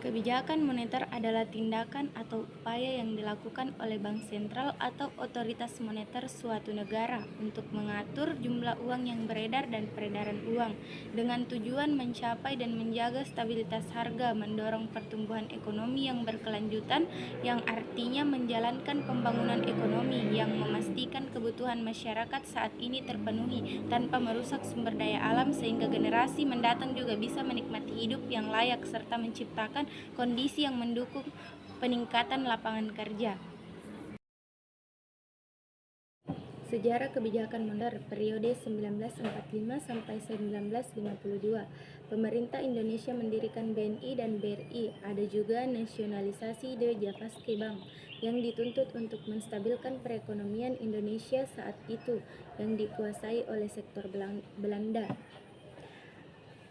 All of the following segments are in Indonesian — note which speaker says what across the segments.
Speaker 1: Kebijakan moneter adalah tindakan atau upaya yang dilakukan oleh bank sentral atau otoritas moneter suatu negara untuk mengatur jumlah uang yang beredar dan peredaran uang dengan tujuan mencapai dan menjaga stabilitas harga, mendorong pertumbuhan ekonomi yang berkelanjutan, yang artinya menjalankan pembangunan ekonomi yang memastikan kebutuhan masyarakat saat ini terpenuhi tanpa merusak sumber daya alam, sehingga generasi mendatang juga bisa menikmati hidup yang layak serta menciptakan kondisi yang mendukung peningkatan lapangan kerja. Sejarah kebijakan moneter periode 1945 sampai 1952. Pemerintah Indonesia mendirikan BNI dan BRI. Ada juga nasionalisasi De Javaske Bank yang dituntut untuk menstabilkan perekonomian Indonesia saat itu yang dikuasai oleh sektor Belanda.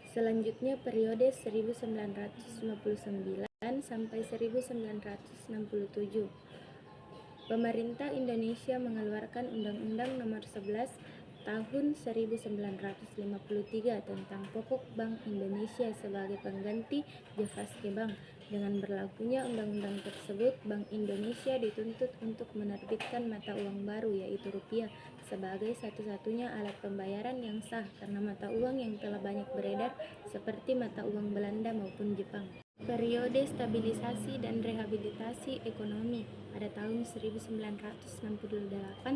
Speaker 1: Selanjutnya periode 1959 sampai 1967. Pemerintah Indonesia mengeluarkan Undang-Undang Nomor 11 Tahun 1953 tentang Pokok Bank Indonesia sebagai pengganti Javaske Bank. Dengan berlakunya undang-undang tersebut, Bank Indonesia dituntut untuk menerbitkan mata uang baru, yaitu rupiah, sebagai satu-satunya alat pembayaran yang sah karena mata uang yang telah banyak beredar seperti mata uang Belanda maupun Jepang. Periode stabilisasi dan rehabilitasi ekonomi pada tahun 1968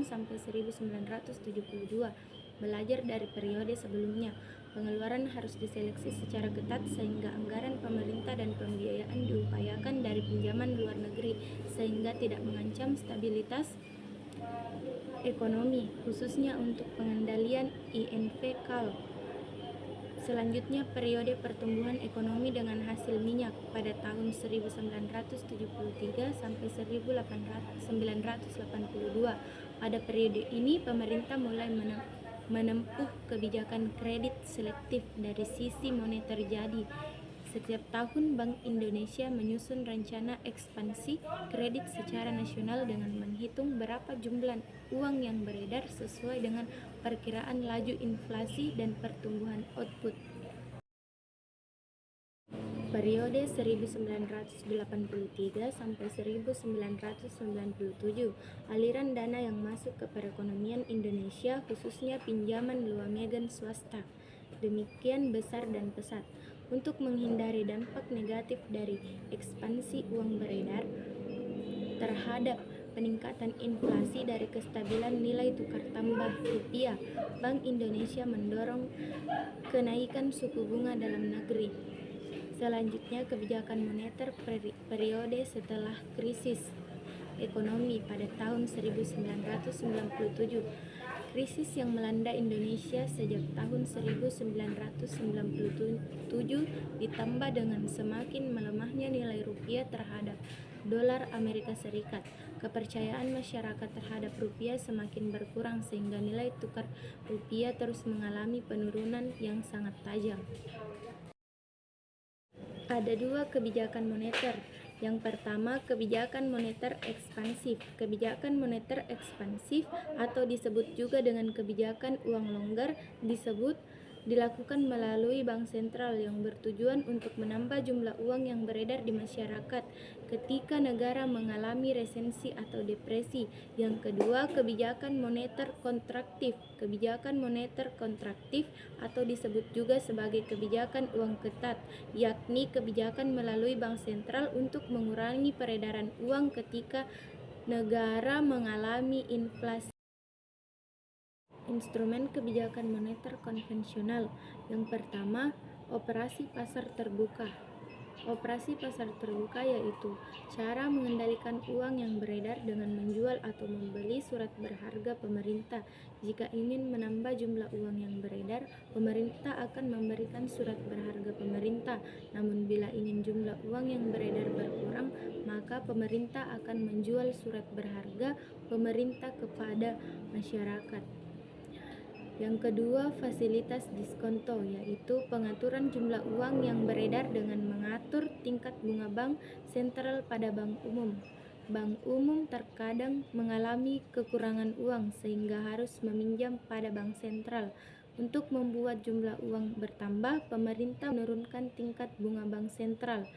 Speaker 1: sampai 1972. Belajar dari periode sebelumnya, pengeluaran harus diseleksi secara ketat sehingga anggaran pemerintah dan pembiayaan diupayakan dari pinjaman luar negeri sehingga tidak mengancam stabilitas ekonomi, khususnya untuk pengendalian INFL. Selanjutnya periode pertumbuhan ekonomi dengan hasil minyak pada tahun 1973 sampai 1982. Pada periode ini pemerintah mulai menempuh kebijakan kredit selektif dari sisi moneter. Jadi setiap tahun Bank Indonesia menyusun rencana ekspansi kredit secara nasional dengan menghitung berapa jumlah uang yang beredar sesuai dengan perkiraan laju inflasi dan pertumbuhan output. Periode 1983 sampai 1997, aliran dana yang masuk ke perekonomian Indonesia khususnya pinjaman luar negeri swasta demikian besar dan pesat. Untuk menghindari dampak negatif dari ekspansi uang beredar terhadap peningkatan inflasi dari kestabilan nilai tukar tambah rupiah, Bank Indonesia mendorong kenaikan suku bunga dalam negeri. Selanjutnya kebijakan moneter periode setelah krisis ekonomi pada tahun 1997. Krisis yang melanda Indonesia sejak tahun 1997 ditambah dengan semakin melemahnya nilai rupiah terhadap dolar Amerika Serikat. Kepercayaan masyarakat terhadap rupiah semakin berkurang sehingga nilai tukar rupiah terus mengalami penurunan yang sangat tajam. Ada dua kebijakan moneter. Yang pertama, kebijakan moneter ekspansif. Kebijakan moneter ekspansif atau disebut juga dengan kebijakan uang longgar dilakukan melalui bank sentral yang bertujuan untuk menambah jumlah uang yang beredar di masyarakat ketika negara mengalami resesi atau depresi. Yang kedua, kebijakan moneter kontraktif. Kebijakan moneter kontraktif atau disebut juga sebagai kebijakan uang ketat, yakni kebijakan melalui bank sentral untuk mengurangi peredaran uang ketika negara mengalami inflasi. Instrumen kebijakan moneter konvensional. Yang pertama, operasi pasar terbuka. Operasi pasar terbuka yaitu cara mengendalikan uang yang beredar dengan menjual atau membeli surat berharga pemerintah. Jika ingin menambah jumlah uang yang beredar, pemerintah akan memberikan surat berharga pemerintah. Namun bila ingin jumlah uang yang beredar berkurang, maka pemerintah akan menjual surat berharga pemerintah kepada masyarakat. Yang kedua, fasilitas diskonto, yaitu pengaturan jumlah uang yang beredar dengan mengatur tingkat bunga bank sentral pada bank umum. Bank umum terkadang mengalami kekurangan uang sehingga harus meminjam pada bank sentral. Untuk membuat jumlah uang bertambah, pemerintah menurunkan tingkat bunga bank sentral.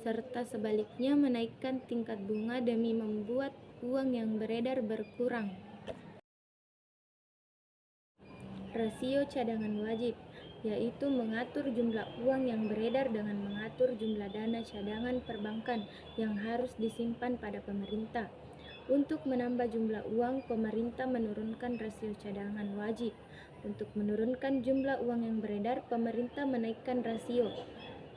Speaker 1: serta sebaliknya menaikkan tingkat bunga demi membuat uang yang beredar berkurang. Rasio cadangan wajib, yaitu mengatur jumlah uang yang beredar dengan mengatur jumlah dana cadangan perbankan yang harus disimpan pada pemerintah. Untuk menambah jumlah uang, pemerintah menurunkan rasio cadangan wajib. Untuk menurunkan jumlah uang yang beredar, pemerintah menaikkan rasio.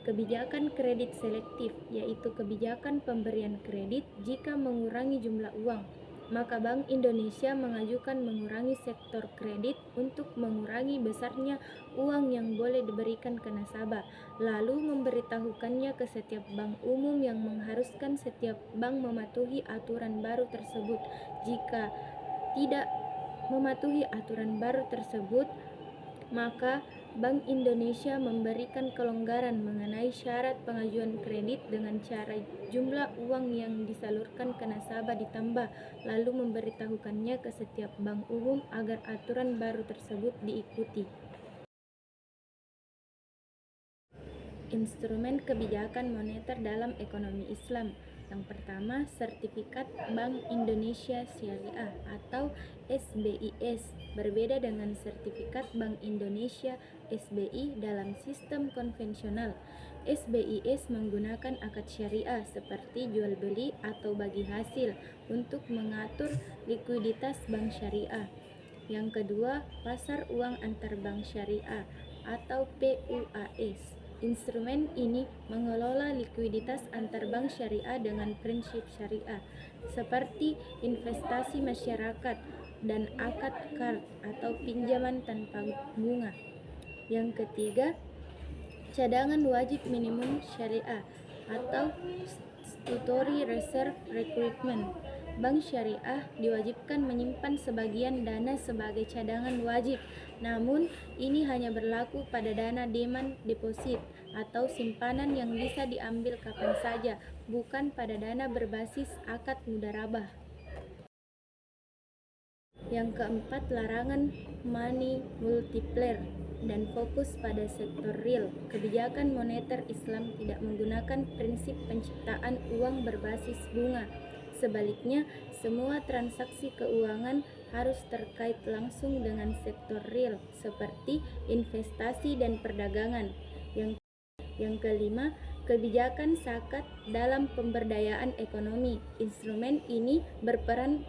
Speaker 1: Kebijakan kredit selektif, yaitu kebijakan pemberian kredit jika mengurangi jumlah uang. Maka Bank Indonesia mengajukan mengurangi sektor kredit untuk mengurangi besarnya uang yang boleh diberikan ke nasabah, lalu memberitahukannya ke setiap bank umum yang mengharuskan setiap bank mematuhi aturan baru tersebut. Jika tidak mematuhi aturan baru tersebut, maka Bank Indonesia memberikan kelonggaran mengenai syarat pengajuan kredit dengan cara jumlah uang yang disalurkan ke nasabah ditambah, lalu memberitahukannya ke setiap bank umum agar aturan baru tersebut diikuti. Instrumen kebijakan moneter dalam ekonomi Islam. Yang pertama, Sertifikat Bank Indonesia Syariah atau SBIS. Berbeda dengan Sertifikat Bank Indonesia SBI dalam sistem konvensional. SBIS menggunakan akad syariah seperti jual beli atau bagi hasil untuk mengatur likuiditas bank syariah. Yang kedua, Pasar Uang Antarbank Syariah atau PUAS. Instrumen ini mengelola likuiditas antarbank syariah dengan prinsip syariah, seperti investasi masyarakat dan akad qard atau pinjaman tanpa bunga. Yang ketiga, cadangan wajib minimum syariah atau statutory reserve requirement. Bank syariah diwajibkan menyimpan sebagian dana sebagai cadangan wajib, namun ini hanya berlaku pada dana demand deposit atau simpanan yang bisa diambil kapan saja, bukan pada dana berbasis akad mudharabah. Yang keempat, larangan money multiplier dan fokus pada sektor real. Kebijakan moneter Islam tidak menggunakan prinsip penciptaan uang berbasis bunga. Sebaliknya, semua transaksi keuangan harus terkait langsung dengan sektor real, seperti investasi dan perdagangan. Yang kelima, kebijakan zakat dalam pemberdayaan ekonomi. Instrumen ini berperan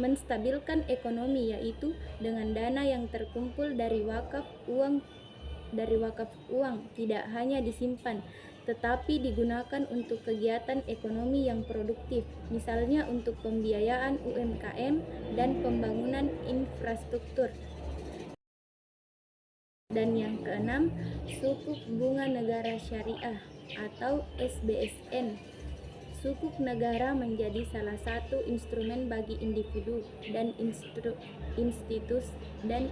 Speaker 1: menstabilkan ekonomi, yaitu dengan dana yang terkumpul dari wakaf uang tidak hanya disimpan, tetapi digunakan untuk kegiatan ekonomi yang produktif, misalnya untuk pembiayaan UMKM dan pembangunan infrastruktur. Dan yang keenam, Sukuk Bunga Negara Syariah atau SBSN. Sukuk negara menjadi salah satu instrumen bagi individu dan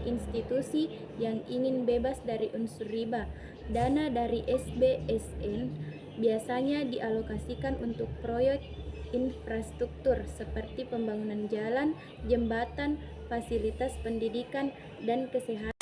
Speaker 1: institusi yang ingin bebas dari unsur riba. Dana dari SBSN biasanya dialokasikan untuk proyek infrastruktur seperti pembangunan jalan, jembatan, fasilitas pendidikan, dan kesehatan.